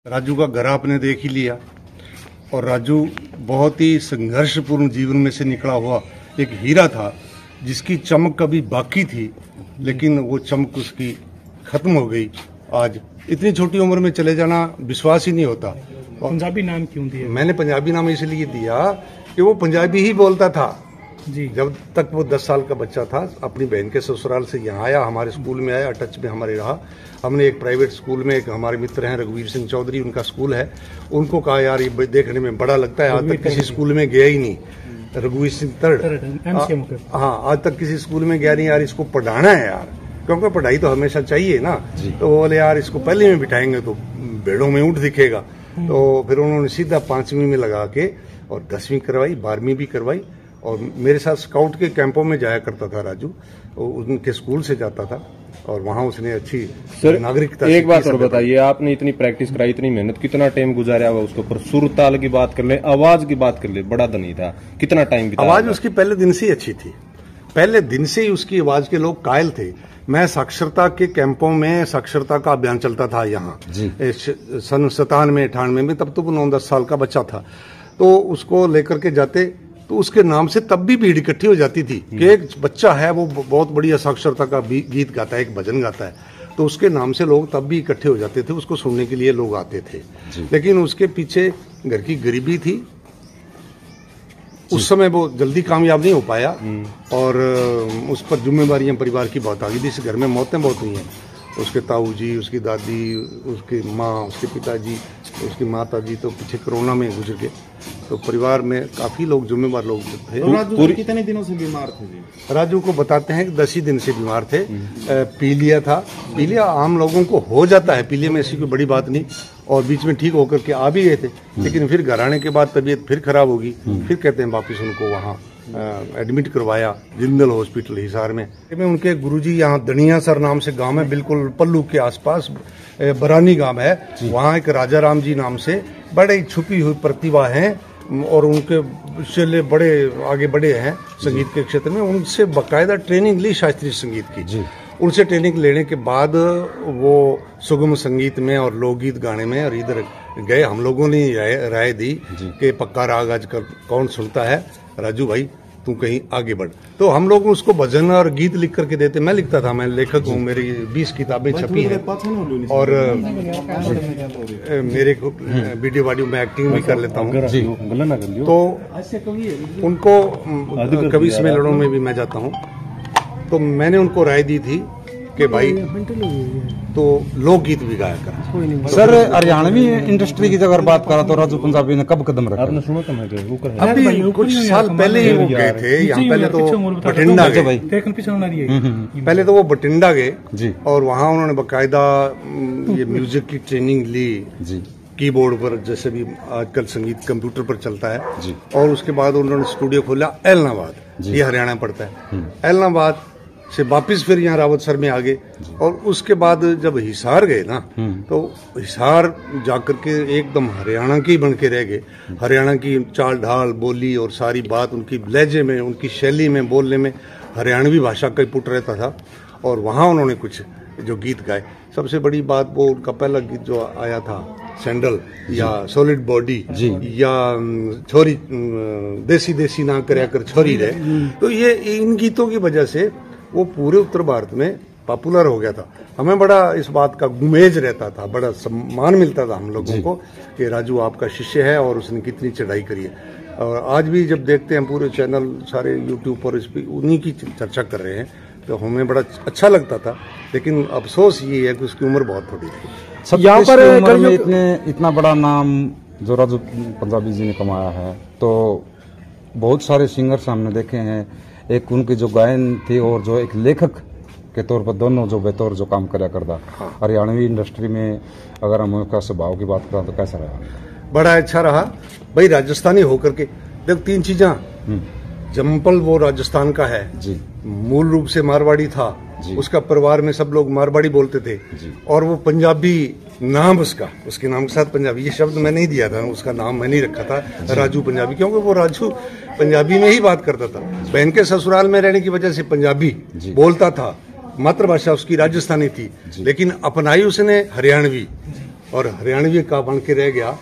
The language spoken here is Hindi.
राजू का घर आपने देख ही लिया और राजू बहुत ही संघर्षपूर्ण जीवन में से निकला हुआ एक हीरा था जिसकी चमक कभी बाकी थी, लेकिन वो चमक उसकी खत्म हो गई। आज इतनी छोटी उम्र में चले जाना विश्वास ही नहीं होता। पंजाबी नाम क्यों दिया? मैंने पंजाबी नाम इसलिए दिया कि वो पंजाबी ही बोलता था जी। जब तक वो 10 साल का बच्चा था। अपनी बहन के ससुराल से यहाँ आया, हमारे स्कूल में आया, टच में हमारे रहा। हमने एक प्राइवेट स्कूल में, एक हमारे मित्र हैं रघुवीर सिंह चौधरी, उनका स्कूल है, उनको कहा यार ये देखने में बड़ा लगता है, आज तक किसी स्कूल में गया ही नहीं। रघुवीर सिंह हाँ, आज तक किसी स्कूल में गया नहीं, यार इसको पढ़ाना है यार, क्योंकि पढ़ाई तो हमेशा चाहिए ना। तो वो बोले यार इसको पहले में बिठाएंगे तो भेड़ों में ऊँट दिखेगा। तो फिर उन्होंने सीधा 5वीं में लगा के और 10वीं करवाई, 12वीं भी करवाई। और मेरे साथ स्काउट के कैंपों में जाया करता था राजू, उनके स्कूल से जाता था और वहाँ उसने अच्छी नागरिकता। एक बात और बताइए, आपने इतनी प्रैक्टिस कराई, इतनी मेहनत, कितना टाइम गुजारा हुआ उसके ऊपर? सुर ताल की बात कर ले, आवाज की बात कर ले, बड़ा धनी था, कितना टाइम बिताया? आवाज उसकी पहले दिन से ही अच्छी थी, पहले दिन से ही उसकी आवाज के लोग कायल थे। मैं साक्षरता के कैंपों में, साक्षरता का अभियान चलता था यहाँ सन 97-98 में, तब तो वो 9-10 साल का बच्चा था। तो उसको लेकर के जाते तो उसके नाम से तब भी भीड़ इकट्ठी हो जाती थी कि एक बच्चा है वो बहुत बढ़िया साक्षरता का गीत गाता है, एक भजन गाता है, तो उसके नाम से लोग तब भी इकट्ठे हो जाते थे, उसको सुनने के लिए लोग आते थे। लेकिन उसके पीछे घर की गरीबी थी, उस समय वो जल्दी कामयाब नहीं हो पाया और उस पर जिम्मेदारियां परिवार की बहुत आ गई थी। इस घर में मौतें बहुत हुई हैं, उसके ताऊ जी, उसकी दादी, उसकी माँ, उसके पिताजी, उसकी माता जी तो पीछे कोरोना में गुजर गए। तो परिवार में काफी लोग, जिम्मेवार लोग थे। तो राजू कितने दिनों से बीमार थे जी? राजू को बताते हैं कि 10 ही दिन से बीमार थे। पीलिया था, पीलिया आम लोगों को हो जाता है, पीलिया में ऐसी कोई बड़ी बात नहीं, और बीच में ठीक होकर के आ भी गए थे, लेकिन फिर घर आने के बाद तबीयत फिर खराब होगी। फिर कहते हैं वापिस उनको वहाँ एडमिट करवाया जिंदल हॉस्पिटल हिसार में। उनके गुरुजी यहाँ दनिया सर नाम से गांव है, बिल्कुल पल्लू के आसपास बरानी गांव है, वहाँ एक राजा राम जी नाम से बड़े छुपी हुई प्रतिभा है और उनके चले बड़े आगे बढ़े हैं संगीत के क्षेत्र में। उनसे बाकायदा ट्रेनिंग ली शास्त्रीय संगीत की। उनसे ट्रेनिंग लेने के बाद वो सुगम संगीत में और लोकगीत गाने में और इधर गए। हम लोगों ने राय दी कि पक्का राग आजकल कौन सुनता है, राजू भाई तू कहीं आगे बढ़। तो हम लोग उसको भजन और गीत लिख करके देते, मैं लिखता था, मैं लेखक हूँ, मेरी 20 किताबें छपी हैं और मेरे को वीडियो वाडियो में एक्टिंग भी कर लेता हूँ। तो उनको कवि सम्मेलनों में भी मैं जाता हूँ। तो मैंने उनको राय दी थी कि भाई तो लोकगीत भी गाया कर। सर, हरियाणवी इंडस्ट्री की अगर बात करा तो राजू पंजाबी ने कब कदम रखा? अभी कुछ साल पहले ही वो गए थे यहाँ। पहले तो बठिंडा गए, पहले तो वो बठिंडा गए और वहाँ उन्होंने बाकायदा ये म्यूजिक की ट्रेनिंग ली कीबोर्ड पर, जैसे भी आजकल संगीत कंप्यूटर पर चलता है। और उसके बाद उन्होंने स्टूडियो खोला एलनाबाद, ये हरियाणा पड़ता है। एलनाबाद से वापिस फिर यहाँ रावतसर में आ गए और उसके बाद जब हिसार गए ना, तो हिसार जाकर के एकदम हरियाणा के ही बन के रह गए। हरियाणा की चाल ढाल, बोली और सारी बात उनकी लहजे में, उनकी शैली में, बोलने में हरियाणवी भाषा का ही पुट रहता था। और वहाँ उन्होंने कुछ जो गीत गाए, सबसे बड़ी बात वो उनका पहला गीत जो आया था सैंडल या सॉलिड बॉडी या छोरी देसी देसी ना करया कर छोरी रहे, तो ये इन गीतों की वजह से वो पूरे उत्तर भारत में पॉपुलर हो गया था। हमें बड़ा इस बात का गुमेज रहता था, बड़ा सम्मान मिलता था हम लोगों को कि राजू आपका शिष्य है और उसने कितनी चढ़ाई करी है। और आज भी जब देखते हैं पूरे चैनल सारे यूट्यूब पर इस पर उन्हीं की चर्चा कर रहे हैं, तो हमें बड़ा अच्छा लगता था। लेकिन अफसोस ये है कि उसकी उम्र बहुत थोड़ी थी। यहाँ पर इतना बड़ा नाम जो राजू पंजाबी जी ने कमाया है, तो बहुत सारे सिंगर्स हमने देखे हैं, एक उनकी जो गायन थी और जो एक लेखक के तौर पर दोनों जो बेतौर जो काम करा करता। हरियाणवी इंडस्ट्री में अगर हम उसका स्वभाव की बात करें तो कैसा रहा? बड़ा अच्छा रहा भाई। राजस्थानी होकर के देख 3 चीजें, जम्पल वो राजस्थान का है जी, मूल रूप से मारवाड़ी था, उसका परिवार में सब लोग मारवाड़ी बोलते थे, और वो पंजाबी नाम उसके नाम के साथ पंजाबी, ये शब्द मैं नहीं दिया था, उसका नाम मैं नहीं रखा था राजू पंजाबी, क्योंकि वो राजू पंजाबी में ही बात करता था। बहन के ससुराल में रहने की वजह से पंजाबी बोलता था, मातृभाषा उसकी राजस्थानी थी, लेकिन अपनाई उसने हरियाणवी। और हरियाणवी का बन के रह गया।